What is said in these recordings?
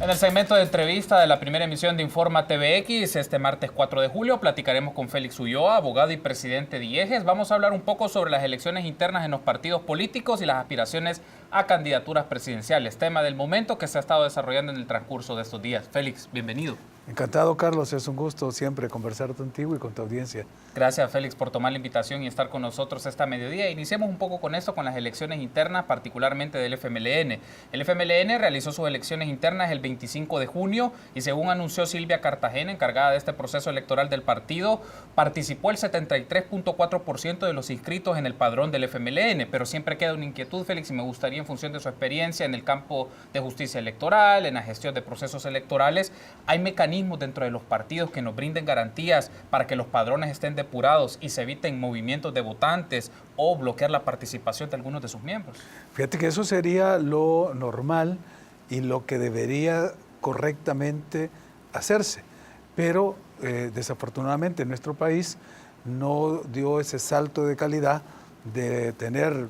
En el segmento de entrevista de la primera emisión de Informa TVX, este martes 4 de julio, platicaremos con Félix Ulloa, abogado y presidente de IEGES. Vamos a hablar un poco sobre las elecciones internas en los partidos políticos y las aspiraciones a candidaturas presidenciales, tema del momento que se ha estado desarrollando en el transcurso de estos días. Félix, bienvenido. Encantado, Carlos. Es un gusto siempre conversar contigo y con tu audiencia. Gracias, Félix, por tomar la invitación y estar con nosotros esta mediodía. Iniciemos un poco con esto, con las elecciones internas, particularmente del FMLN. El FMLN realizó sus elecciones internas el 25 de junio y según anunció Silvia Cartagena, encargada de este proceso electoral del partido, participó el 73.4% de los inscritos en el padrón del FMLN. Pero siempre queda una inquietud, Félix, y me gustaría, en función de su experiencia en el campo de justicia electoral, en la gestión de procesos electorales, ¿hay mecanismos dentro de los partidos que nos brinden garantías para que los padrones estén depurados y se eviten movimientos de votantes o bloquear la participación de algunos de sus miembros? Fíjate que eso sería lo normal y lo que debería correctamente hacerse, pero desafortunadamente en nuestro país no dio ese salto de calidad de tener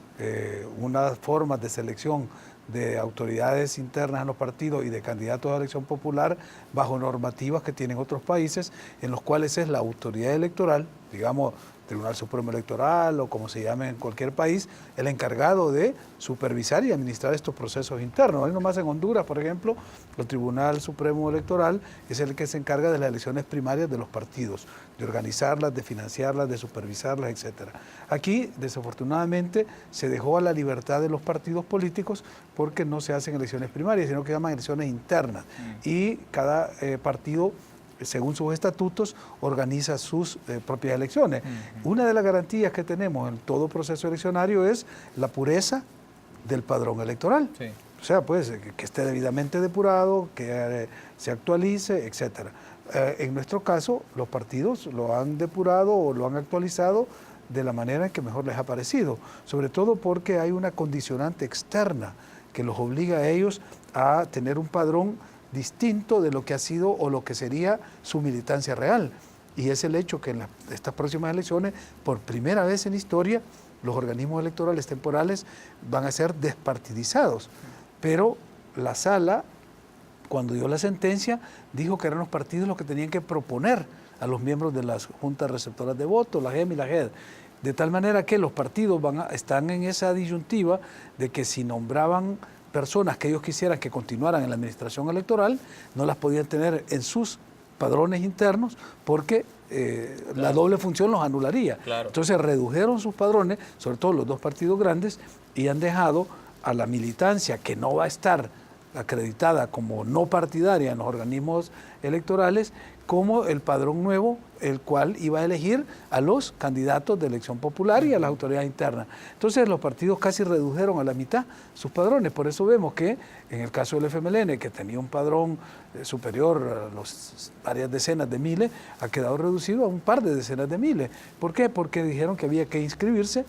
unas formas de selección de autoridades internas en los partidos y de candidatos a elección popular bajo normativas que tienen otros países, en los cuales es la autoridad electoral, digamos, Tribunal Supremo Electoral o como se llame en cualquier país, el encargado de supervisar y administrar estos procesos internos. Ahí nomás en Honduras, por ejemplo, el Tribunal Supremo Electoral es el que se encarga de las elecciones primarias de los partidos, de organizarlas, de financiarlas, de supervisarlas, etc. Aquí, desafortunadamente, se dejó a la libertad de los partidos políticos porque no se hacen elecciones primarias, sino que se llaman elecciones internas. Y cada partido, según sus estatutos, organiza sus propias elecciones. Una de las garantías que tenemos en todo proceso eleccionario es la pureza del padrón electoral. Sí. O sea, pues, que esté debidamente depurado, que se actualice, etc. En nuestro caso, los partidos lo han depurado o lo han actualizado de la manera en que mejor les ha parecido, sobre todo porque hay una condicionante externa que los obliga a ellos a tener un padrón distinto de lo que ha sido o lo que sería su militancia real. Y es el hecho que en estas próximas elecciones, por primera vez en la historia, los organismos electorales temporales van a ser despartidizados. Pero la sala, cuando dio la sentencia, dijo que eran los partidos los que tenían que proponer a los miembros de las juntas receptoras de votos, la GEM y la GED. De tal manera que los partidos están en esa disyuntiva de que si nombraban personas que ellos quisieran que continuaran en la administración electoral, no las podían tener en sus padrones internos porque la doble función los anularía. Claro. Entonces redujeron sus padrones, sobre todo los dos partidos grandes, y han dejado a la militancia que no va a estar acreditada como no partidaria en los organismos electorales, como el padrón nuevo, el cual iba a elegir a los candidatos de elección popular y a las autoridades internas. Entonces los partidos casi redujeron a la mitad sus padrones, por eso vemos que en el caso del FMLN, que tenía un padrón superior a varias decenas de miles, ha quedado reducido a un par de decenas de miles. ¿Por qué? Porque dijeron que había que inscribirse,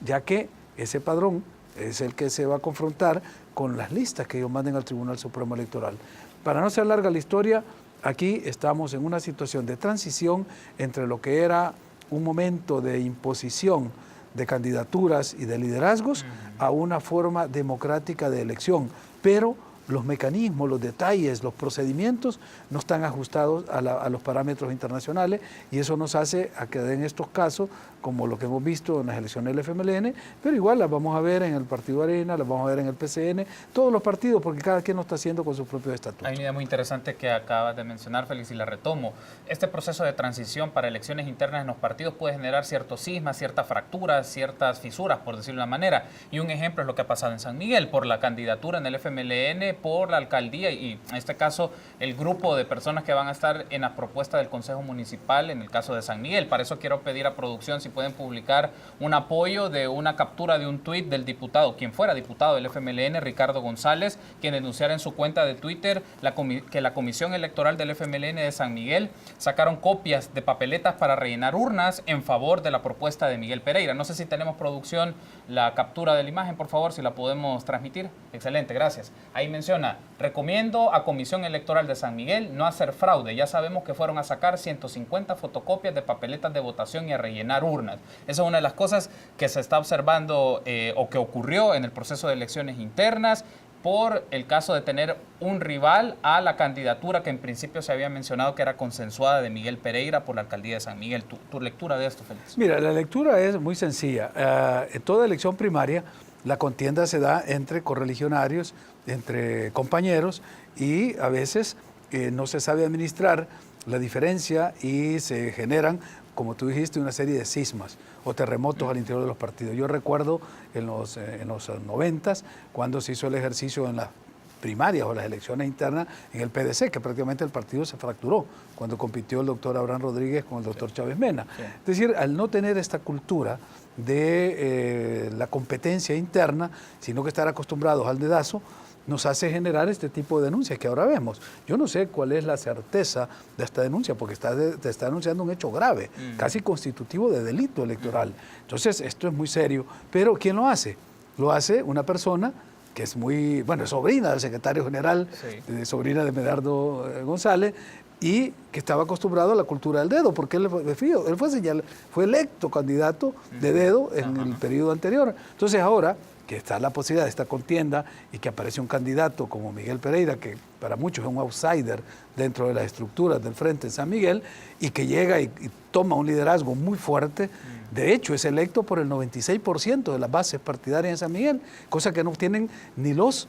ya que ese padrón es el que se va a confrontar con las listas que ellos manden al Tribunal Supremo Electoral. Para no ser larga la historia, aquí estamos en una situación de transición entre lo que era un momento de imposición de candidaturas y de liderazgos a una forma democrática de elección, pero los mecanismos, los detalles, los procedimientos no están ajustados a los parámetros internacionales y eso nos hace a que en estos casos, como lo que hemos visto en las elecciones del FMLN, pero igual las vamos a ver en el Partido Arena, las vamos a ver en el PCN, todos los partidos, porque cada quien lo está haciendo con sus propios estatutos. Hay una idea muy interesante que acabas de mencionar, Félix, y la retomo. Este proceso de transición para elecciones internas en los partidos puede generar ciertos cismas, ciertas fracturas, ciertas fisuras, por decirlo de una manera. Y un ejemplo es lo que ha pasado en San Miguel, por la candidatura en el FMLN, por la alcaldía y en este caso el grupo de personas que van a estar en la propuesta del Consejo Municipal en el caso de San Miguel. Para eso quiero pedir a producción si pueden publicar un apoyo de una captura de un tuit del diputado, quien fuera diputado del FMLN, Ricardo González, quien denunciara en su cuenta de Twitter que la Comisión Electoral del FMLN de San Miguel sacaron copias de papeletas para rellenar urnas en favor de la propuesta de Miguel Pereira. No sé si tenemos, producción, la captura de la imagen, por favor, si la podemos transmitir. Excelente, gracias. Ahí menciona: recomiendo a Comisión Electoral de San Miguel no hacer fraude. Ya sabemos que fueron a sacar 150 fotocopias de papeletas de votación y a rellenar urnas. Esa es una de las cosas que se está observando o que ocurrió en el proceso de elecciones internas. por el caso de tener un rival a la candidatura que en principio se había mencionado que era consensuada de Miguel Pereira por la alcaldía de San Miguel. ¿Tu lectura de esto, Félix? Mira, la lectura es muy sencilla. En toda elección primaria, la contienda se da entre correligionarios, entre compañeros, y a veces no se sabe administrar la diferencia y se generan, como tú dijiste, una serie de cismas o terremotos al interior de los partidos. Yo recuerdo en los 90s, cuando se hizo el ejercicio en las primarias o las elecciones internas en el PDC, que prácticamente el partido se fracturó cuando compitió el doctor Abraham Rodríguez con el doctor Chávez Mena. Sí. Es decir, al no tener esta cultura de la competencia interna, sino que estar acostumbrados al dedazo, nos hace generar este tipo de denuncias que ahora vemos. Yo no sé cuál es la certeza de esta denuncia, porque te está denunciando un hecho grave, casi constitutivo de delito electoral. Entonces, esto es muy serio. Pero ¿quién lo hace? Lo hace una persona que es muy, bueno, es sobrina del secretario general, sí, sobrina de Medardo González, y que estaba acostumbrado a la cultura del dedo, porque él fue electo candidato de dedo en el periodo anterior. Entonces ahora que está la posibilidad de esta contienda y que aparece un candidato como Miguel Pereira, que para muchos es un outsider dentro de las estructuras del Frente en San Miguel, y que llega y toma un liderazgo muy fuerte. De hecho, es electo por el 96% de las bases partidarias en San Miguel, cosa que no tienen ni los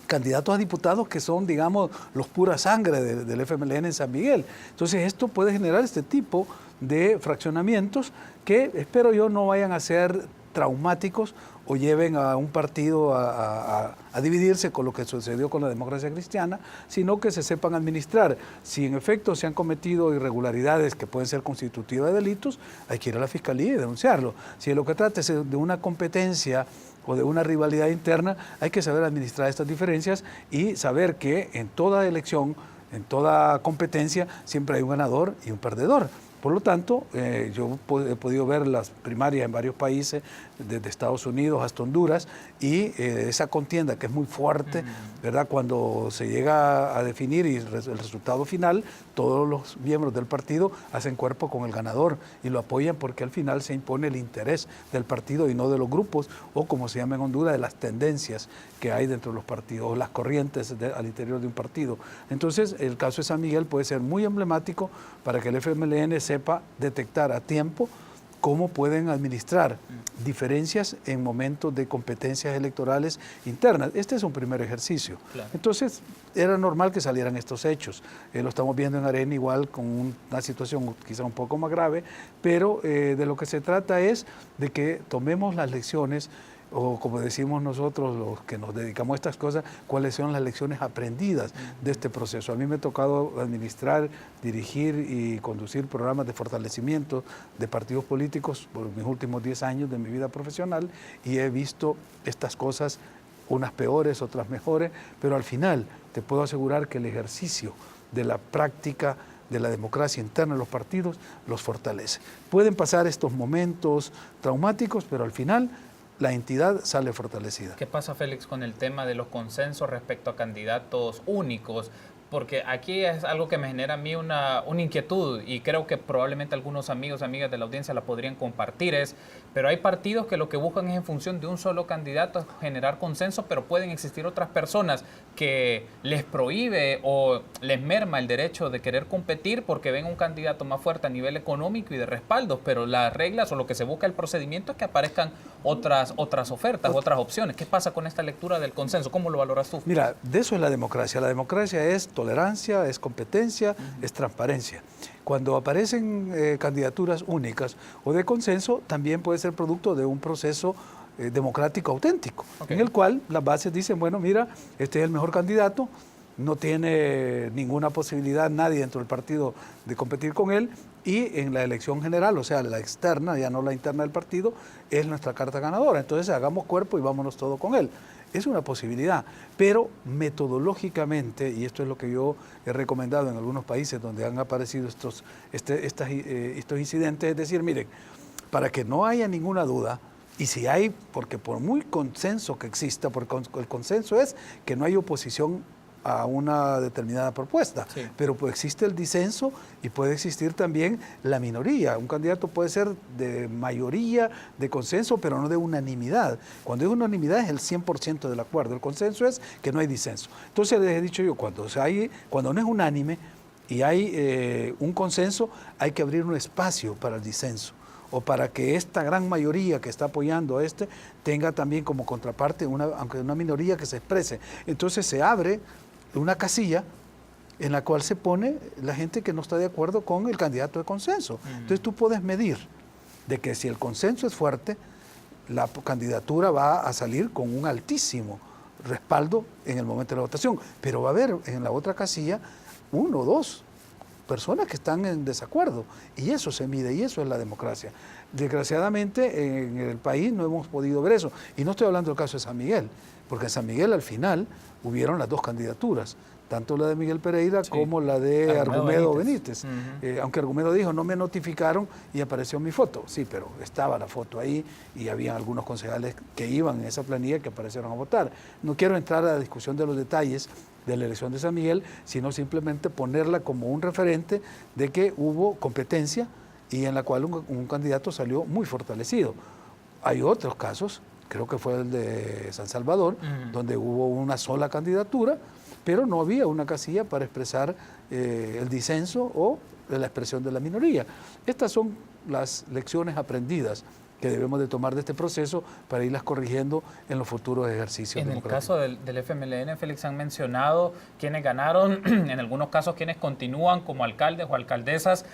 candidatos a diputados que son, digamos, los pura sangre del FMLN en San Miguel. Entonces, esto puede generar este tipo de fraccionamientos que espero yo no vayan a ser traumáticos o lleven a un partido a dividirse con lo que sucedió con la democracia cristiana, sino que se sepan administrar. Si en efecto se han cometido irregularidades que pueden ser constitutivas de delitos, hay que ir a la fiscalía y denunciarlo. Si lo que trata es de una competencia o de una rivalidad interna, hay que saber administrar estas diferencias y saber que en toda elección, en toda competencia, siempre hay un ganador y un perdedor. Por lo tanto, yo he podido ver las primarias en varios países, desde Estados Unidos hasta Honduras, y esa contienda que es muy fuerte, ¿verdad? Cuando se llega a definir y el resultado final, todos los miembros del partido hacen cuerpo con el ganador y lo apoyan porque al final se impone el interés del partido y no de los grupos, o como se llama en Honduras, de las tendencias que hay dentro de los partidos, o las corrientes al interior de un partido. Entonces, el caso de San Miguel puede ser muy emblemático para que el FMLN sepa detectar a tiempo cómo pueden administrar diferencias en momentos de competencias electorales internas. Este es un primer ejercicio. Claro. Entonces, era normal que salieran estos hechos. Lo estamos viendo en Arena igual con una situación quizá un poco más grave, pero de lo que se trata es de que tomemos las lecciones, o como decimos nosotros los que nos dedicamos a estas cosas, cuáles son las lecciones aprendidas de este proceso. A mí me ha tocado administrar, dirigir y conducir programas de fortalecimiento de partidos políticos por mis últimos 10 años de mi vida profesional, y he visto estas cosas, unas peores, otras mejores, pero al final te puedo asegurar que el ejercicio de la práctica de la democracia interna de los partidos los fortalece. Pueden pasar estos momentos traumáticos, pero al final la entidad sale fortalecida. ¿Qué pasa, Félix, con el tema de los consensos respecto a candidatos únicos? Porque aquí es algo que me genera a mí una inquietud, y creo que probablemente algunos amigos, amigas de la audiencia la podrían compartir, pero hay partidos que lo que buscan es en función de un solo candidato generar consenso, pero pueden existir otras personas que les prohíbe o les merma el derecho de querer competir porque ven un candidato más fuerte a nivel económico y de respaldos, pero las reglas o lo que se busca el procedimiento es que aparezcan otras ofertas, otras opciones. ¿Qué pasa con esta lectura del consenso? ¿Cómo lo valoras tú? Mira, de eso es la democracia. La democracia es tolerancia, es competencia, es transparencia. Cuando aparecen candidaturas únicas o de consenso, también puede ser producto de un proceso democrático auténtico, en el cual las bases dicen, bueno, mira, este es el mejor candidato, no tiene ninguna posibilidad nadie dentro del partido de competir con él, y en la elección general, o sea, la externa, ya no la interna del partido, es nuestra carta ganadora. Entonces hagamos cuerpo y vámonos todo con él. Es una posibilidad, pero metodológicamente, y esto es lo que yo he recomendado en algunos países donde han aparecido estos incidentes, es decir, miren, para que no haya ninguna duda, y si hay, porque por muy consenso que exista, porque el consenso es que no hay oposición a una determinada propuesta, Sí. pero pues existe el disenso y puede existir también la minoría. Un candidato puede ser de mayoría, de consenso, pero no de unanimidad. Cuando es unanimidad es el 100% del acuerdo, el consenso es que no hay disenso. Entonces les he dicho yo, cuando no es unánime y hay un consenso, hay que abrir un espacio para el disenso, o para que esta gran mayoría que está apoyando a tenga también como contraparte, aunque una minoría que se exprese. Entonces se abre una casilla en la cual se pone la gente que no está de acuerdo con el candidato de consenso. Entonces tú puedes medir de que si el consenso es fuerte, la candidatura va a salir con un altísimo respaldo en el momento de la votación, pero va a haber en la otra casilla 1 o 2 personas que están en desacuerdo, y eso se mide, y eso es la democracia. Desgraciadamente en el país no hemos podido ver eso, y no estoy hablando del caso de San Miguel, porque en San Miguel al final hubieron las 2 candidaturas, tanto la de Miguel Pereira como la de Argumedo Benítez. Aunque Argumedo dijo, no me notificaron y apareció mi foto. Sí, pero estaba la foto ahí y había algunos concejales que iban en esa planilla que aparecieron a votar. No quiero entrar a la discusión de los detalles de la elección de San Miguel, sino simplemente ponerla como un referente de que hubo competencia y en la cual un candidato salió muy fortalecido. Hay otros casos, creo que fue el de San Salvador, donde hubo una sola candidatura, pero no había una casilla para expresar el disenso o la expresión de la minoría. Estas son las lecciones aprendidas que debemos de tomar de este proceso para irlas corrigiendo en los futuros ejercicios democráticos. En el caso del FMLN, Félix, han mencionado quienes ganaron, en algunos casos quienes continúan como alcaldes o alcaldesas,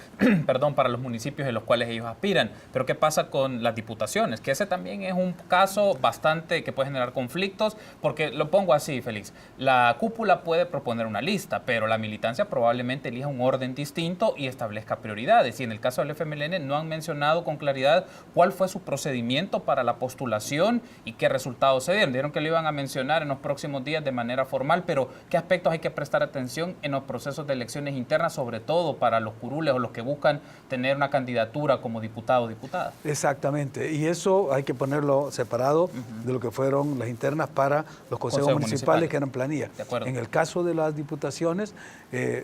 perdón, para los municipios en los cuales ellos aspiran. Pero ¿qué pasa con las diputaciones? Que ese también es un caso bastante que puede generar conflictos, porque lo pongo así, Félix, la cúpula puede proponer una lista, pero la militancia probablemente elija un orden distinto y establezca prioridades. Y en el caso del FMLN no han mencionado con claridad cuál fue su procedimiento para la postulación y qué resultados se dieron. Dijeron que lo iban a mencionar en los próximos días de manera formal, pero ¿qué aspectos hay que prestar atención en los procesos de elecciones internas, sobre todo para los curules o los que buscan tener una candidatura como diputado o diputada? Exactamente, y eso hay que ponerlo separado de lo que fueron las internas para los consejos municipales que eran planilla. En el caso de las diputaciones,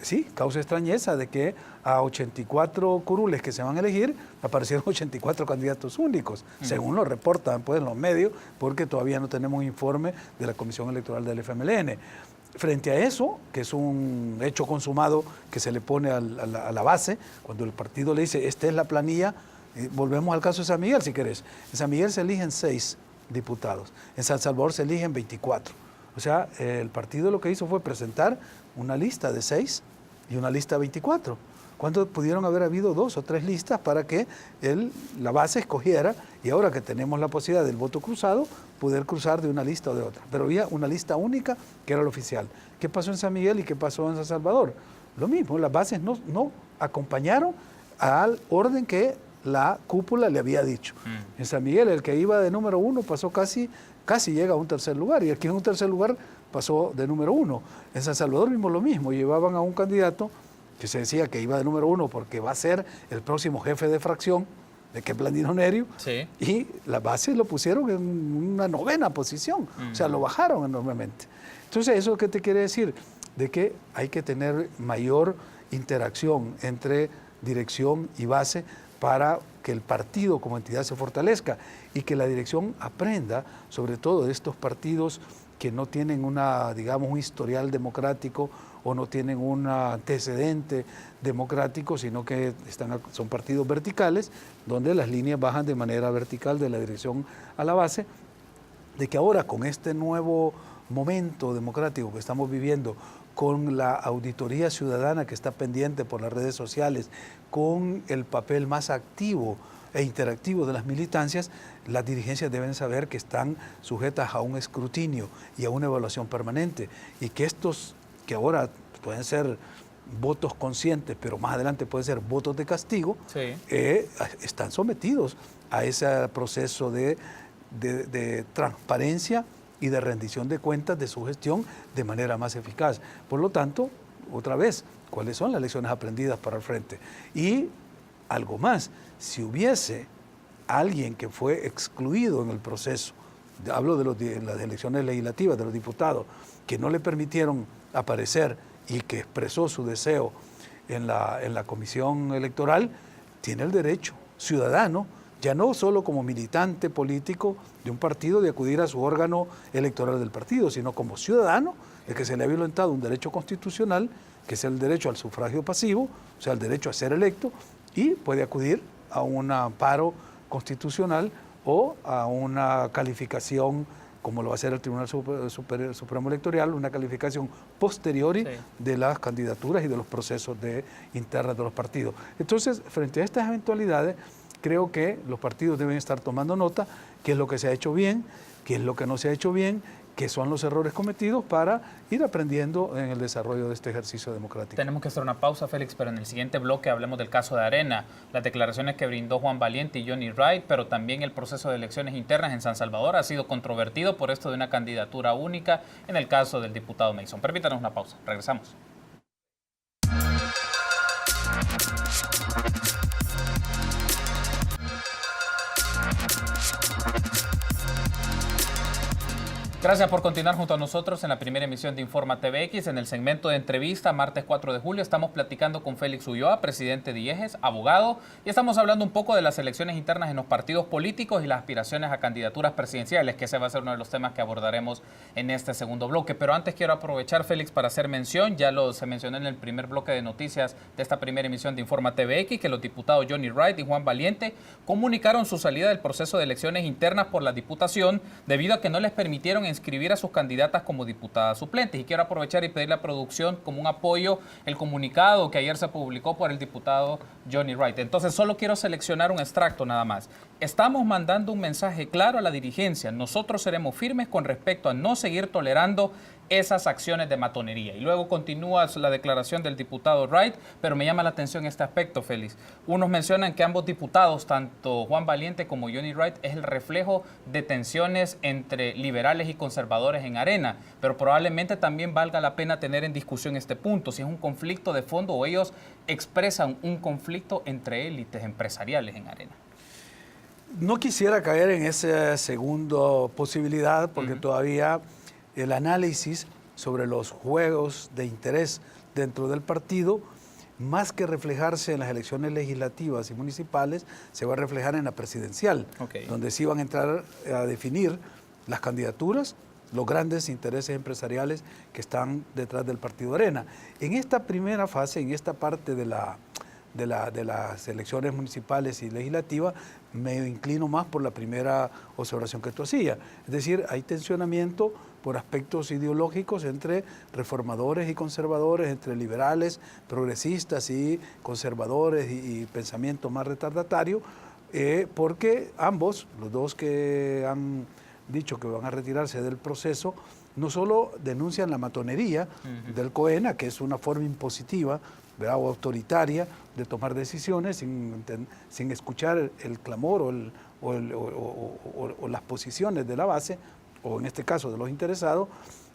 sí, causa extrañeza de que a 84 curules que se van a elegir aparecieron 84 candidatos únicos, según lo reportan pues, en los medios, porque todavía no tenemos un informe de la Comisión Electoral del FMLN. Frente a eso, que es un hecho consumado que se le pone a la base, cuando el partido le dice, esta es la planilla, volvemos al caso de San Miguel si querés. En San Miguel se eligen 6 diputados, en San Salvador se eligen 24. O sea, el partido lo que hizo fue presentar una lista de 6 y una lista de 24. ¿Cuándo pudieron haber habido 2 o 3 listas para que la base escogiera? Y ahora que tenemos la posibilidad del voto cruzado, poder cruzar de una lista o de otra. Pero había una lista única que era la oficial. ¿Qué pasó en San Miguel y qué pasó en San Salvador? Lo mismo, las bases no acompañaron al orden que la cúpula le había dicho. En San Miguel el que iba de número 1 pasó casi llega a un tercer lugar, y el que en un tercer lugar pasó de número 1. En San Salvador mismo lo mismo, llevaban a un candidato que se decía que iba de número 1 porque va a ser el próximo jefe de fracción, de que es Blandino Nerio, sí. Y las bases lo pusieron en una 9ª posición, o sea, lo bajaron enormemente. Entonces, ¿eso qué te quiere decir? De que hay que tener mayor interacción entre dirección y base para que el partido como entidad se fortalezca y que la dirección aprenda, sobre todo de estos partidos que no tienen un historial democrático o no tienen un antecedente democrático, sino que son partidos verticales, donde las líneas bajan de manera vertical de la dirección a la base, de que ahora con este nuevo momento democrático que estamos viviendo, con la auditoría ciudadana que está pendiente por las redes sociales, con el papel más activo e interactivo de las militancias, las dirigencias deben saber que están sujetas a un escrutinio y a una evaluación permanente, y que estos que ahora pueden ser votos conscientes, pero más adelante pueden ser votos de castigo, sí. Están sometidos a ese proceso de transparencia y de rendición de cuentas de su gestión de manera más eficaz. Por lo tanto, otra vez, ¿cuáles son las lecciones aprendidas para el frente? Y algo más, si hubiese alguien que fue excluido en el proceso hablo de las elecciones legislativas, de los diputados, que no le permitieron aparecer y que expresó su deseo en la comisión electoral, tiene el derecho ciudadano, ya no solo como militante político de un partido, de acudir a su órgano electoral del partido, sino como ciudadano, de que se le ha violentado un derecho constitucional, que es el derecho al sufragio pasivo, o sea, el derecho a ser electo, y puede acudir a un amparo constitucional o a una calificación, como lo va a hacer el Tribunal Supremo Electoral, una calificación posteriori de las candidaturas y de los procesos internos de los partidos. Entonces, frente a estas eventualidades, creo que los partidos deben estar tomando nota, qué es lo que se ha hecho bien, qué es lo que no se ha hecho bien, qué son los errores cometidos para ir aprendiendo en el desarrollo de este ejercicio democrático. Tenemos que hacer una pausa, Félix, pero en el siguiente bloque hablemos del caso de Arena, las declaraciones que brindó Juan Valiente y Johnny Wright, pero también el proceso de elecciones internas en San Salvador ha sido controvertido por esto de una candidatura única en el caso del diputado Mason. Permítanos una pausa, regresamos. Gracias por continuar junto a nosotros en la primera emisión de Informa TVX. En el segmento de entrevista, martes 4 de julio, estamos platicando con Félix Ulloa, presidente de IEGES, abogado, y estamos hablando un poco de las elecciones internas en los partidos políticos y las aspiraciones a candidaturas presidenciales, que ese va a ser uno de los temas que abordaremos en este segundo bloque. Pero antes quiero aprovechar, Félix, para hacer mención, se mencionó en el primer bloque de noticias de esta primera emisión de Informa TVX, que los diputados Johnny Wright y Juan Valiente comunicaron su salida del proceso de elecciones internas por la Diputación debido a que no les permitieron inscribir a sus candidatas como diputadas suplentes. Y quiero aprovechar y pedirle a producción como un apoyo el comunicado que ayer se publicó por el diputado Johnny Wright. Entonces solo quiero seleccionar un extracto nada más. Estamos mandando un mensaje claro a la dirigencia. Nosotros seremos firmes con respecto a no seguir tolerando esas acciones de matonería. Y luego continúa la declaración del diputado Wright, pero me llama la atención este aspecto, Félix. Unos mencionan que ambos diputados, tanto Juan Valiente como Johnny Wright, es el reflejo de tensiones entre liberales y conservadores en Arena, pero probablemente también valga la pena tener en discusión este punto, si es un conflicto de fondo o ellos expresan un conflicto entre élites empresariales en Arena. No quisiera caer en esa segunda posibilidad, porque todavía el análisis sobre los juegos de interés dentro del partido, más que reflejarse en las elecciones legislativas y municipales, se va a reflejar en la presidencial, donde sí van a entrar a definir las candidaturas, los grandes intereses empresariales que están detrás del Partido Arena. En esta primera fase, en esta parte de las elecciones municipales y legislativas, me inclino más por la primera observación que tú hacías. Es decir, hay tensionamiento por aspectos ideológicos entre reformadores y conservadores, entre liberales, progresistas y conservadores y pensamiento más retardatario, porque ambos, los dos que han dicho que van a retirarse del proceso, no solo denuncian la matonería del COENA, que es una forma impositiva, ¿verdad?, o autoritaria de tomar decisiones sin escuchar el clamor o las posiciones de la base, o en este caso de los interesados,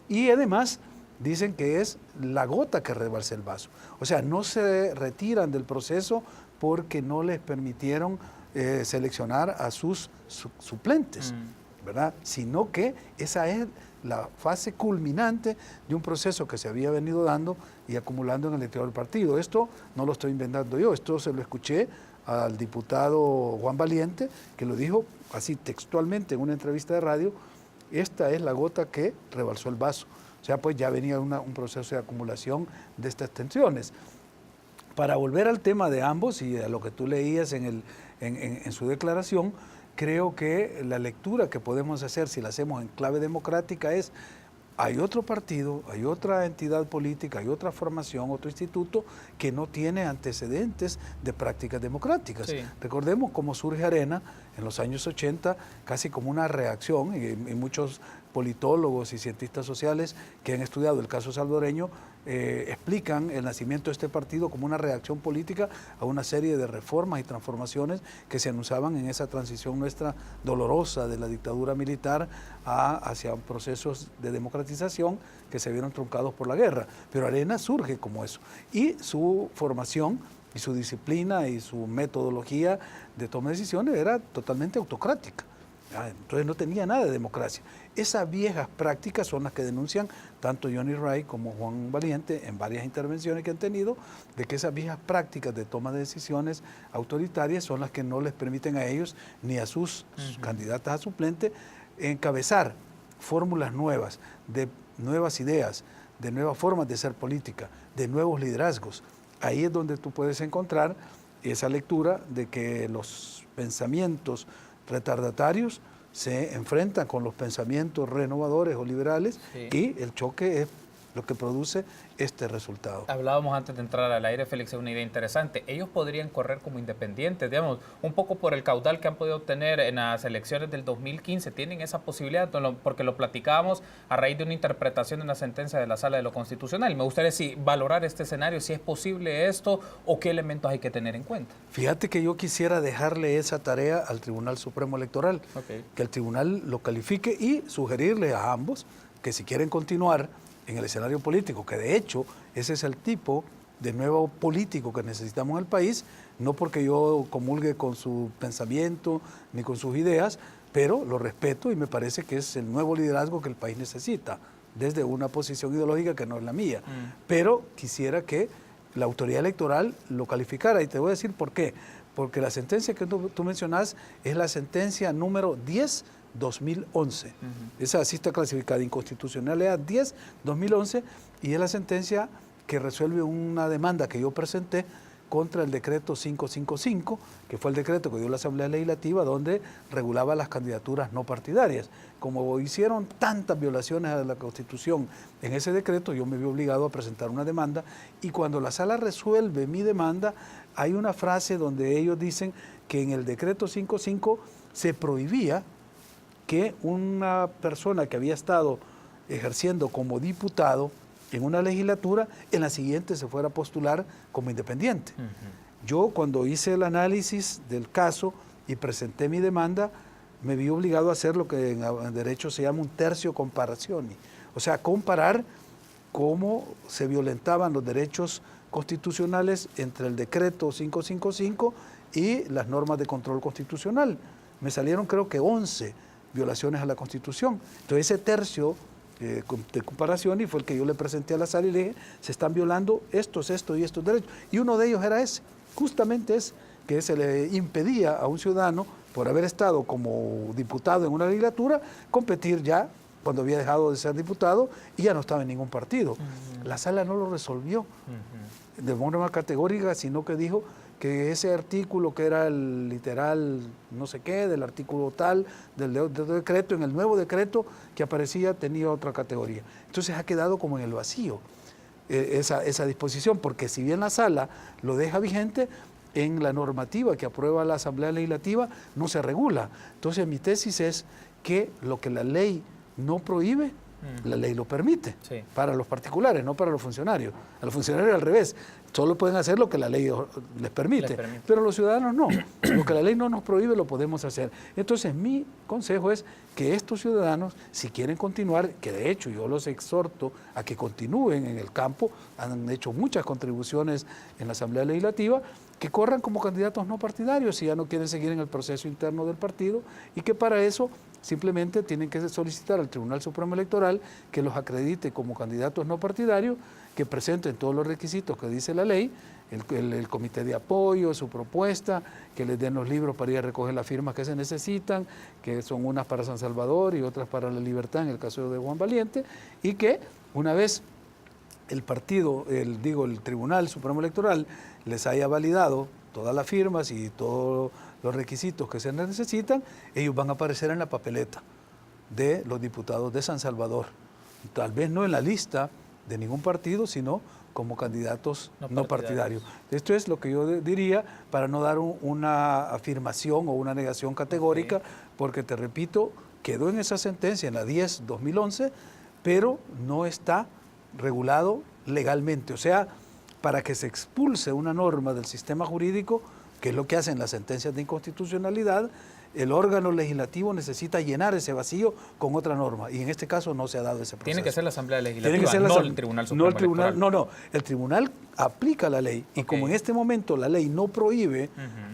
y además dicen que es la gota que rebalsa el vaso. O sea, no se retiran del proceso porque no les permitieron seleccionar a sus suplentes, ¿verdad?, sino que esa es la fase culminante de un proceso que se había venido dando y acumulando en el interior del partido. Esto no lo estoy inventando yo, esto se lo escuché al diputado Juan Valiente, que lo dijo así textualmente en una entrevista de radio: esta es la gota que rebalsó el vaso. O sea, pues ya venía un proceso de acumulación de estas tensiones. Para volver al tema de ambos y a lo que tú leías en su declaración, creo que la lectura que podemos hacer, si la hacemos en clave democrática, es: hay otro partido, hay otra entidad política, hay otra formación, otro instituto que no tiene antecedentes de prácticas democráticas. Sí. Recordemos cómo surge Arena en los años 80, casi como una reacción, y muchos politólogos y cientistas sociales que han estudiado el caso salvadoreño explican el nacimiento de este partido como una reacción política a una serie de reformas y transformaciones que se anunciaban en esa transición nuestra dolorosa de la dictadura militar hacia procesos de democratización que se vieron truncados por la guerra. Pero Arena surge como eso, y su formación y su disciplina y su metodología de toma de decisiones era totalmente autocrática. Entonces no tenía nada de democracia. Esas viejas prácticas son las que denuncian tanto Johnny Wright como Juan Valiente en varias intervenciones que han tenido, de que esas viejas prácticas de toma de decisiones autoritarias son las que no les permiten a ellos ni a sus candidatas a suplente encabezar fórmulas nuevas, de nuevas ideas, de nuevas formas de hacer política, de nuevos liderazgos. Ahí es donde tú puedes encontrar esa lectura de que los pensamientos retardatarios se enfrentan con los pensamientos renovadores o liberales, sí, y el choque es lo que produce este resultado. Hablábamos antes de entrar al aire, Félix, de una idea interesante. Ellos podrían correr como independientes, digamos, un poco por el caudal que han podido obtener en las elecciones del 2015. ¿Tienen esa posibilidad? Porque lo platicábamos a raíz de una interpretación de una sentencia de la Sala de lo Constitucional. Me gustaría valorar este escenario, si es posible esto o qué elementos hay que tener en cuenta. Fíjate que yo quisiera dejarle esa tarea al Tribunal Supremo Electoral, que el tribunal lo califique y sugerirle a ambos que si quieren continuar en el escenario político, que de hecho ese es el tipo de nuevo político que necesitamos en el país, no porque yo comulgue con su pensamiento ni con sus ideas, pero lo respeto y me parece que es el nuevo liderazgo que el país necesita, desde una posición ideológica que no es la mía. Pero quisiera que la autoridad electoral lo calificara, y te voy a decir por qué. Porque la sentencia que tú mencionas es la sentencia número 10/2011. Esa así está clasificada, inconstitucionalidad 10/2011, y es la sentencia que resuelve una demanda que yo presenté contra el decreto 555, que fue el decreto que dio la Asamblea Legislativa donde regulaba las candidaturas no partidarias. Como hicieron tantas violaciones a la Constitución en ese decreto, yo me vi obligado a presentar una demanda, y cuando la Sala resuelve mi demanda, hay una frase donde ellos dicen que en el decreto 55 se prohibía que una persona que había estado ejerciendo como diputado en una legislatura, en la siguiente se fuera a postular como independiente. Yo, cuando hice el análisis del caso y presenté mi demanda, me vi obligado a hacer lo que en derecho se llama un tercio comparazioni, o sea, comparar cómo se violentaban los derechos constitucionales entre el decreto 555 y las normas de control constitucional. Me salieron creo que 11 violaciones a la Constitución. Entonces ese tercio de comparación y fue el que yo le presenté a la Sala y le dije, se están violando estos y estos derechos. Y uno de ellos era ese, justamente es que se le impedía a un ciudadano, por haber estado como diputado en una legislatura, competir ya cuando había dejado de ser diputado y ya no estaba en ningún partido. La Sala no lo resolvió de forma categórica, sino que dijo que ese artículo que era el literal no sé qué, del artículo tal, del decreto, en el nuevo decreto que aparecía tenía otra categoría. Entonces ha quedado como en el vacío esa disposición, porque si bien la Sala lo deja vigente, en la normativa que aprueba la Asamblea Legislativa no se regula. Entonces mi tesis es que lo que la ley no prohíbe, la ley lo permite, para los particulares, no para los funcionarios. A los funcionarios al revés, solo pueden hacer lo que la ley les permite, pero los ciudadanos no. Lo que la ley no nos prohíbe lo podemos hacer. Entonces mi consejo es que estos ciudadanos, si quieren continuar, que de hecho yo los exhorto a que continúen en el campo, han hecho muchas contribuciones en la Asamblea Legislativa, que corran como candidatos no partidarios si ya no quieren seguir en el proceso interno del partido, y que para eso simplemente tienen que solicitar al Tribunal Supremo Electoral que los acredite como candidatos no partidarios, que presenten todos los requisitos que dice la ley, el comité de apoyo, su propuesta, que les den los libros para ir a recoger las firmas que se necesitan, que son unas para San Salvador y otras para La Libertad en el caso de Juan Valiente, y que una vez el partido, el Tribunal Supremo Electoral les haya validado todas las firmas y todos los requisitos que se necesitan, ellos van a aparecer en la papeleta de los diputados de San Salvador. Tal vez no en la lista de ningún partido, sino como candidatos no partidarios. Esto es lo que yo diría para no dar una afirmación o una negación categórica, porque te repito, quedó en esa sentencia, en la 10/2011, pero no está regulado legalmente. O sea, para que se expulse una norma del sistema jurídico, que es lo que hacen las sentencias de inconstitucionalidad, el órgano legislativo necesita llenar ese vacío con otra norma, y en este caso no se ha dado ese proceso. Tiene que ser la Asamblea Legislativa, no el Tribunal Supremo Electoral. No, el Tribunal aplica la ley, y como en este momento la ley no prohíbe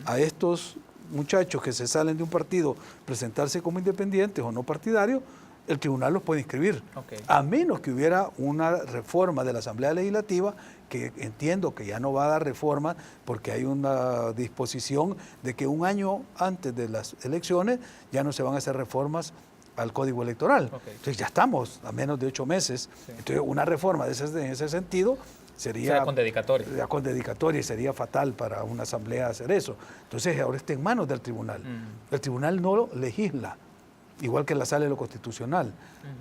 a estos muchachos que se salen de un partido presentarse como independientes o no partidarios, el tribunal los puede inscribir. Okay. A menos que hubiera una reforma de la Asamblea Legislativa, que entiendo que ya no va a dar reforma porque hay una disposición de que un año antes de las elecciones ya no se van a hacer reformas al Código Electoral. Okay. Entonces ya estamos a menos de 8 meses. Sí. Entonces una reforma en ese sentido sería con dedicatoria. Con dedicatoria y sería fatal para una asamblea hacer eso. Entonces ahora está en manos del tribunal. El tribunal no legisla, igual que la Sala de lo Constitucional.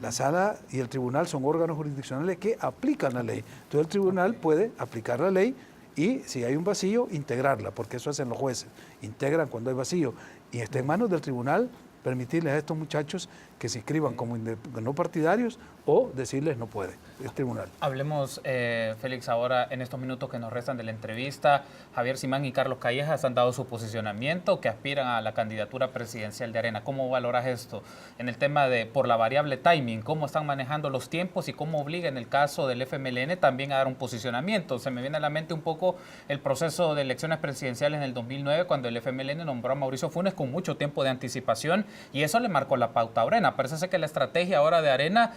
La Sala y el tribunal son órganos jurisdiccionales que aplican la ley. Entonces el tribunal puede aplicar la ley y si hay un vacío, integrarla, porque eso hacen los jueces. Integran cuando hay vacío. Y está en manos del tribunal permitirles a estos muchachos que se inscriban como no partidarios o decirles no puede, el tribunal. Hablemos, Félix, ahora en estos minutos que nos restan de la entrevista. Javier Simán y Carlos Callejas han dado su posicionamiento, que aspiran a la candidatura presidencial de Arena. ¿Cómo valoras esto? En el tema de, por la variable timing, ¿cómo están manejando los tiempos y cómo obliga en el caso del FMLN también a dar un posicionamiento? Se me viene a la mente un poco el proceso de elecciones presidenciales en el 2009, cuando el FMLN nombró a Mauricio Funes con mucho tiempo de anticipación y eso le marcó la pauta a Arena. Parece que la estrategia ahora de Arena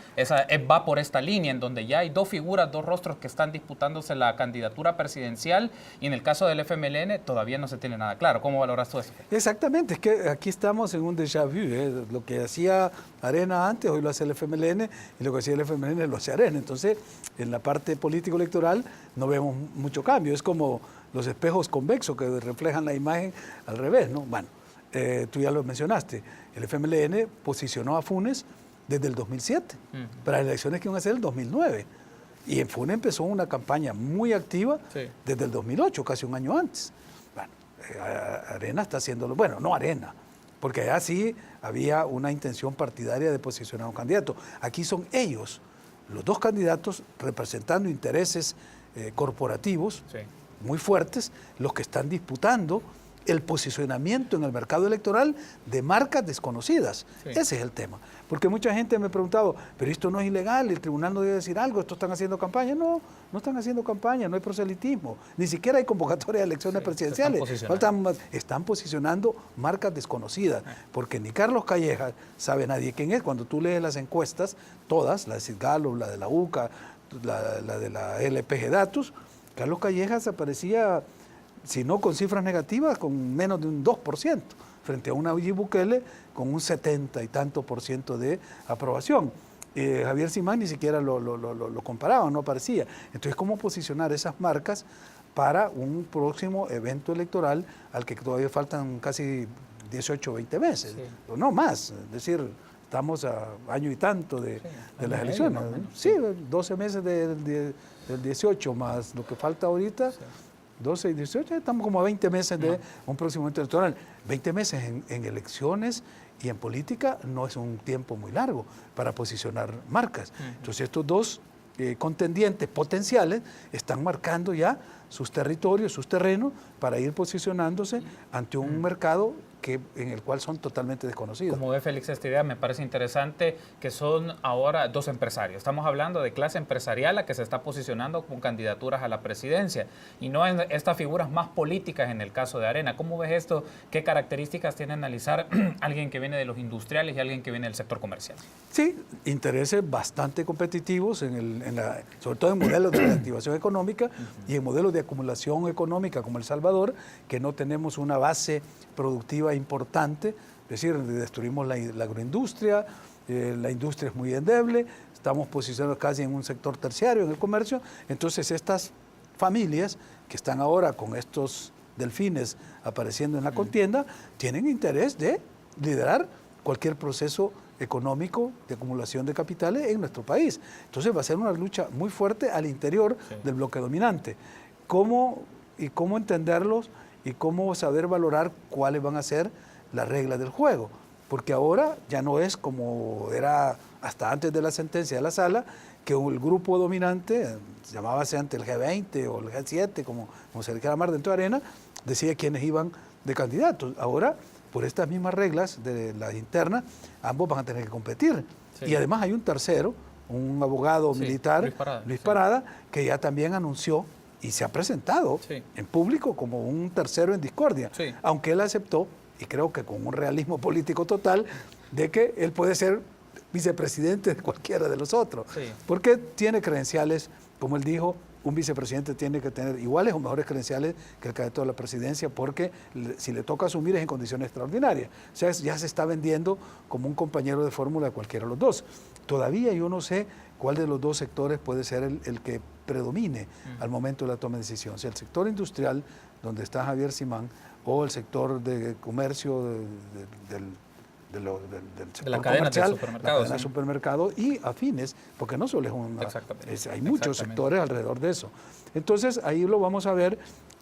va por esta línea, en donde ya hay dos figuras, dos rostros que están disputándose la candidatura presidencial y en el caso del FMLN todavía no se tiene nada claro. ¿Cómo valoras tú eso? Exactamente, es que aquí estamos en un déjà vu. Lo que hacía Arena antes, hoy lo hace el FMLN y lo que hacía el FMLN lo hace Arena. Entonces, en la parte político-electoral no vemos mucho cambio. Es como los espejos convexos que reflejan la imagen al revés, ¿no? Bueno, tú ya lo mencionaste. El FMLN posicionó a Funes desde el 2007, para las elecciones que iban a ser el 2009. Y en Funes empezó una campaña muy activa desde el 2008, casi un año antes. Bueno, Arena está haciéndolo, bueno, no Arena, porque allá sí había una intención partidaria de posicionar a un candidato. Aquí son ellos, los dos candidatos, representando intereses corporativos muy fuertes, los que están disputando el posicionamiento en el mercado electoral de marcas desconocidas. Ese es el tema. Porque mucha gente me ha preguntado, pero esto no es ilegal, el tribunal no debe decir algo, ¿esto están haciendo campaña? No, no están haciendo campaña, no hay proselitismo, ni siquiera hay convocatoria de elecciones presidenciales. Están posicionando marcas desconocidas, porque ni Carlos Callejas sabe nadie quién es. Cuando tú lees las encuestas, todas, la de Citgalo, la de la UCA, la de la LPG Datos, Carlos Callejas aparecía, si no con cifras negativas, con menos de un 2%, frente a una Nayib Bukele con un 70 y tanto por ciento de aprobación. Javier Simán ni siquiera lo comparaba, no aparecía. Entonces, ¿cómo posicionar esas marcas para un próximo evento electoral al que todavía faltan casi 18 o 20 meses? O no más, es decir, estamos a año y tanto de las elecciones. Sí, 12 meses del 18 más lo que falta ahorita. 12 y 18, estamos como a 20 meses de un próximo evento electoral. 20 meses en elecciones y en política no es un tiempo muy largo para posicionar marcas. Entonces estos dos contendientes potenciales están marcando ya sus territorios, sus terrenos, para ir posicionándose ante un mercado en el cual son totalmente desconocidos. Como ve Félix esta idea, me parece interesante que son ahora dos empresarios. Estamos hablando de clase empresarial a que se está posicionando con candidaturas a la presidencia y no en estas figuras más políticas en el caso de Arena. ¿Cómo ves esto? ¿Qué características tiene analizar alguien que viene de los industriales y alguien que viene del sector comercial? Sí, intereses bastante competitivos, sobre todo en modelos de reactivación económica y en modelos de acumulación económica como El Salvador, que no tenemos una base productiva importante, es decir, destruimos la agroindustria, la industria es muy endeble, estamos posicionados casi en un sector terciario, en el comercio. Entonces estas familias que están ahora con estos delfines apareciendo en la contienda, tienen interés de liderar cualquier proceso económico de acumulación de capitales en nuestro país. Entonces va a ser una lucha muy fuerte al interior del bloque dominante. ¿Cómo entenderlos y cómo saber valorar cuáles van a ser las reglas del juego? Porque ahora ya no es como era hasta antes de la sentencia de la sala, que el grupo dominante, llamábase antes el G20 o el G7, como se le quiera llamar dentro de Arena, decía quiénes iban de candidatos. Ahora, por estas mismas reglas de las internas, ambos van a tener que competir. Y además hay un tercero, un abogado militar, Luis Parada, que ya también anunció y se ha presentado en público como un tercero en discordia, aunque él aceptó y creo que con un realismo político total, de que él puede ser vicepresidente de cualquiera de los otros, Sí. porque tiene credenciales, como él dijo, un vicepresidente tiene que tener iguales o mejores credenciales que el candidato a la presidencia, porque si le toca asumir es en condiciones extraordinarias. O sea, ya se está vendiendo como un compañero de fórmula de cualquiera de los dos. Todavía yo no sé cuál de los dos sectores puede ser el que predomine al momento de la toma de decisión. Si el sector industrial, donde está Javier Simán, o el sector de comercio del sector De la cadena comercial, del supermercado, la cadena de sí. supermercado y afines, porque no solo es una... Exactamente. hay muchos Exactamente. sectores alrededor de eso. Entonces, ahí lo vamos a ver.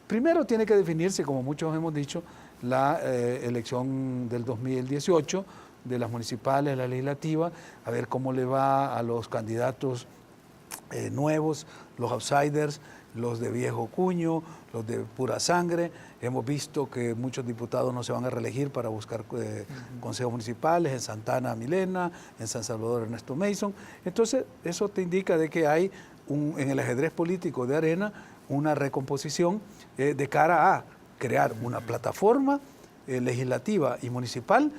Primero tiene que definirse, como muchos hemos dicho, la elección del 2018, de las municipales, la legislativa, a ver cómo le va a los candidatos nuevos, los outsiders, los de viejo cuño, los de pura sangre. Hemos visto que muchos diputados no se van a reelegir para buscar consejos municipales, en Santana Milena, en San Salvador Ernesto Mason. Entonces, eso te indica de que hay en el ajedrez político de Arena una recomposición de cara a crear una plataforma legislativa y municipal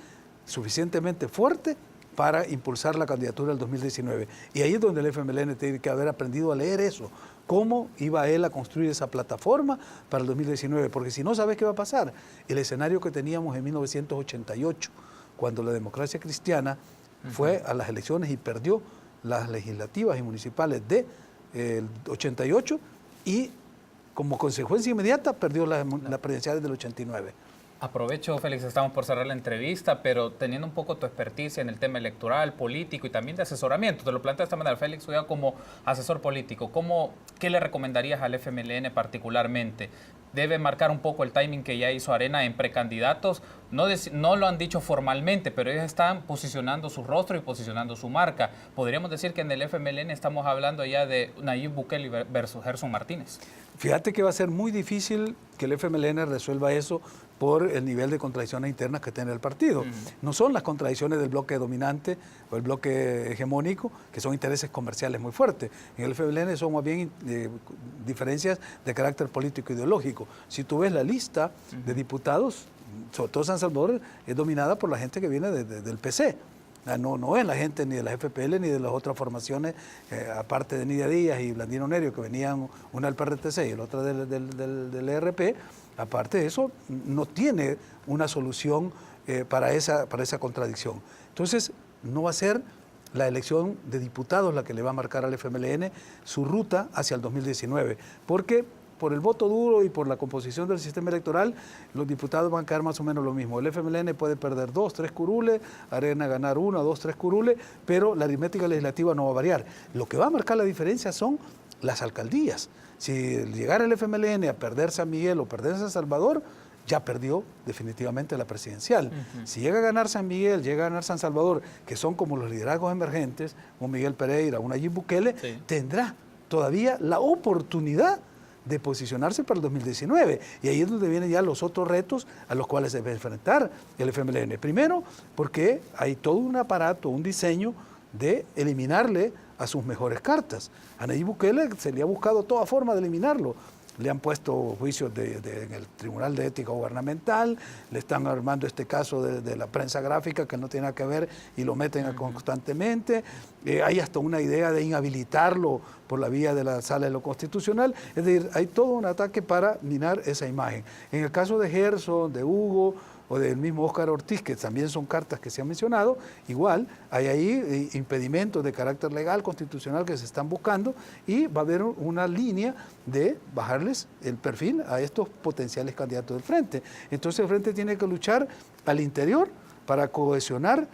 suficientemente fuerte para impulsar la candidatura del 2019. Y ahí es donde el FMLN tiene que haber aprendido a leer eso, cómo iba él a construir esa plataforma para el 2019, porque si no, ¿sabes qué va a pasar? El escenario que teníamos en 1988, cuando la democracia cristiana fue a las elecciones y perdió las legislativas y municipales de 88 y como consecuencia inmediata perdió las presidenciales del 89. Aprovecho, Félix, estamos por cerrar la entrevista, pero teniendo un poco tu experticia en el tema electoral, político y también de asesoramiento, te lo planteo de esta manera, Félix, ya como asesor político, ¿qué le recomendarías al FMLN particularmente? ¿Debe marcar un poco el timing que ya hizo Arena en precandidatos? No lo han dicho formalmente, pero ellos están posicionando su rostro y posicionando su marca. Podríamos decir que en el FMLN estamos hablando ya de Nayib Bukele versus Gerson Martínez. Fíjate que va a ser muy difícil que el FMLN resuelva eso por el nivel de contradicciones internas que tiene el partido. No son las contradicciones del bloque dominante o el bloque hegemónico, que son intereses comerciales muy fuertes. En el FMLN son más bien diferencias de carácter político ideológico. Si tú ves la lista de diputados, sobre todo San Salvador, es dominada por la gente que viene del PC. No es la gente ni de la FPL ni de las otras formaciones, aparte de Nidia Díaz y Blandino Nerio, que venían una del PRTC y la otra del ERP. Aparte de eso, no tiene una solución para esa contradicción. Entonces, no va a ser la elección de diputados la que le va a marcar al FMLN su ruta hacia el 2019, porque por el voto duro y por la composición del sistema electoral, los diputados van a quedar más o menos lo mismo. El FMLN puede perder 2, 3 curules, Arena ganar 1, 2, 3 curules, pero la aritmética legislativa no va a variar. Lo que va a marcar la diferencia son las alcaldías. Si llegara el FMLN a perder San Miguel o perder San Salvador, ya perdió definitivamente la presidencial. Si llega a ganar San Miguel, llega a ganar San Salvador, que son como los liderazgos emergentes, un Miguel Pereira, un Nayib Bukele, tendrá todavía la oportunidad de posicionarse para el 2019. Y ahí es donde vienen ya los otros retos a los cuales se debe enfrentar el FMLN. Primero, porque hay todo un aparato, un diseño de eliminarle a sus mejores cartas. A Nayib Bukele se le ha buscado toda forma de eliminarlo. Le han puesto juicios en el Tribunal de Ética Gubernamental, le están armando este caso de la prensa gráfica que no tiene nada que ver y lo meten constantemente. Hay hasta una idea de inhabilitarlo por la vía de la Sala de lo Constitucional. Es decir, hay todo un ataque para minar esa imagen. En el caso de Gerson, de Hugo o del mismo Óscar Ortiz, que también son cartas que se han mencionado, igual hay ahí impedimentos de carácter legal, constitucional que se están buscando y va a haber una línea de bajarles el perfil a estos potenciales candidatos del Frente. Entonces el Frente tiene que luchar al interior para cohesionar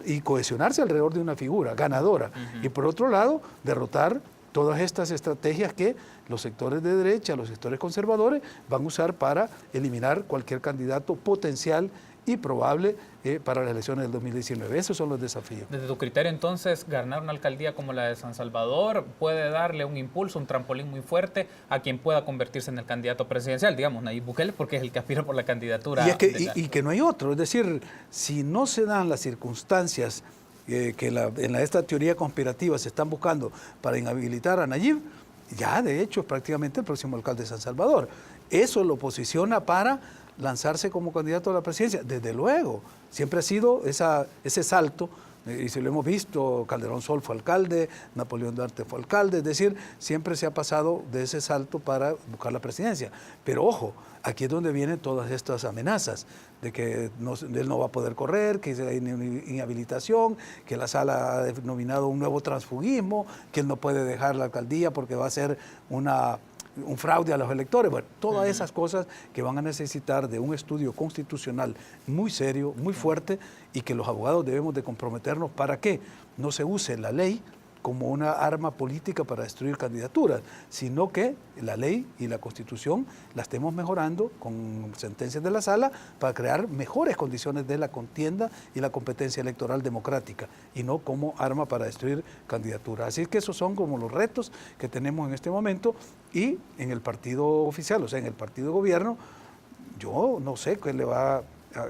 y cohesionarse alrededor de una figura ganadora. Y por otro lado, derrotar todas estas estrategias que los sectores de derecha, los sectores conservadores van a usar para eliminar cualquier candidato potencial y probable para las elecciones del 2019. Esos son los desafíos. Desde tu criterio, entonces, ganar una alcaldía como la de San Salvador puede darle un impulso, un trampolín muy fuerte a quien pueda convertirse en el candidato presidencial, digamos, Nayib Bukele, porque es el que aspira por la candidatura. Y que no hay otro. Es decir, si no se dan las circunstancias que en esta teoría conspirativa se están buscando para inhabilitar a Nayib, ya de hecho es prácticamente el próximo alcalde de San Salvador. Eso lo posiciona para lanzarse como candidato a la presidencia. Desde luego, siempre ha sido ese salto, y si lo hemos visto, Calderón Sol fue alcalde, Napoleón Duarte fue alcalde, es decir, siempre se ha pasado de ese salto para buscar la presidencia. Pero ojo, aquí es donde vienen todas estas amenazas, de que él no va a poder correr, que hay inhabilitación, que la sala ha denominado un nuevo transfugismo, que él no puede dejar la alcaldía porque va a ser un fraude a los electores. Bueno, todas esas cosas que van a necesitar de un estudio constitucional muy serio, muy fuerte, y que los abogados debemos de comprometernos para que no se use la ley como una arma política para destruir candidaturas, sino que la ley y la Constitución la estemos mejorando con sentencias de la sala para crear mejores condiciones de la contienda y la competencia electoral democrática, y no como arma para destruir candidaturas. Así que esos son como los retos que tenemos en este momento, y en el partido oficial, o sea, en el partido de gobierno, yo no sé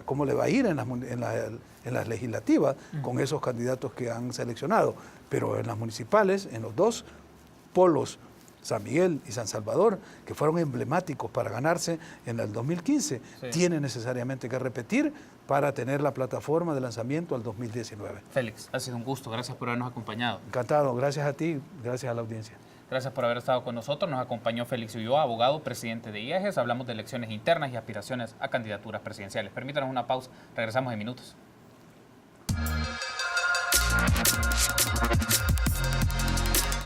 cómo le va a ir en las legislativas con esos candidatos que han seleccionado, pero en las municipales, en los dos polos, San Miguel y San Salvador, que fueron emblemáticos para ganarse en el 2015, tienen necesariamente que repetir para tener la plataforma de lanzamiento al 2019. Félix, ha sido un gusto, gracias por habernos acompañado. Encantado, gracias a ti, gracias a la audiencia. Gracias por haber estado con nosotros. Nos acompañó Félix Ulloa, abogado, presidente de IEGES. Hablamos de elecciones internas y aspiraciones a candidaturas presidenciales. Permítanos una pausa. Regresamos en minutos.